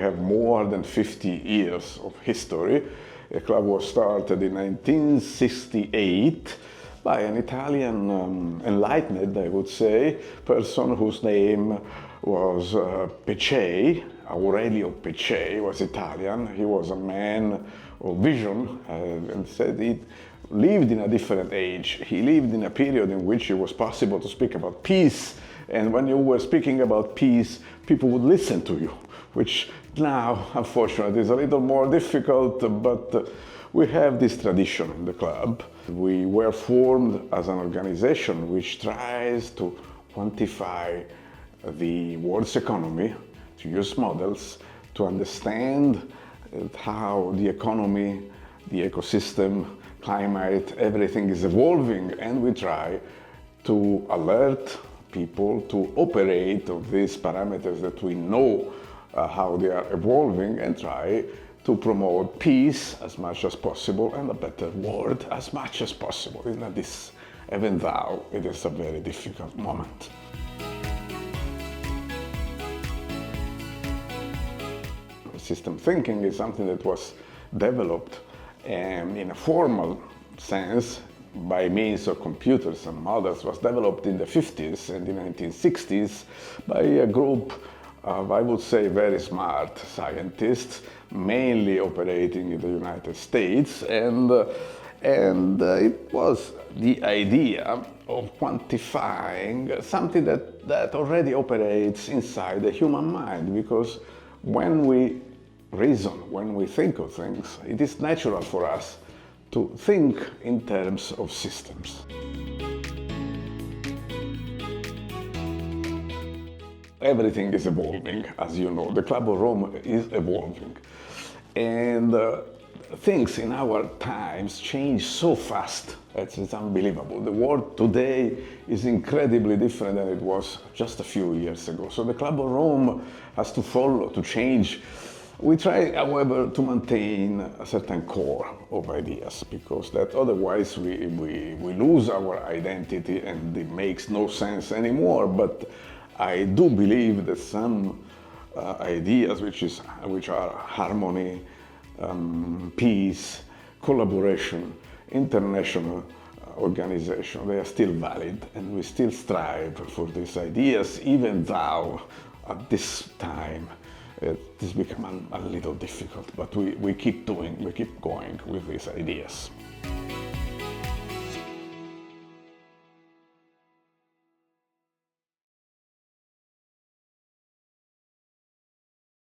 have more than 50 years of history. The club was started in 1968 by an Italian enlightened, I would say, person whose name was Pecei. Aurelio Pecei was Italian. He was a man of vision and said he lived in a different age. He lived in a period in which it was possible to speak about peace, and when you were speaking about peace, people would listen to you, which now, unfortunately, is a little more difficult, but we have this tradition in the club. We were formed as an organization which tries to quantify the world's economy, to use models, to understand how the economy, the ecosystem, climate, everything is evolving, and we try to alert people to operate on these parameters that we know how they are evolving, and try to promote peace as much as possible and a better world as much as possible. Isn't this, even though it is a very difficult moment. System thinking is something that was developed in a formal sense by means of computers and models. Was developed in the 50s and the 1960s by a group of, I would say, very smart scientists, mainly operating in the United States, and it was the idea of quantifying something that already operates inside the human mind, because when we reason, when we think of things, it is natural for us to think in terms of systems. Everything is evolving, as you know. The Club of Rome is evolving. And things in our times change so fast. It's unbelievable. The world today is incredibly different than it was just a few years ago. So the Club of Rome has to follow, to change. We try, however, to maintain a certain core of ideas, because that otherwise we lose our identity and it makes no sense anymore. But I do believe that some ideas which are harmony, peace, collaboration, international organization, they are still valid, and we still strive for these ideas, even though at this time it has become a little difficult. But we keep going with these ideas.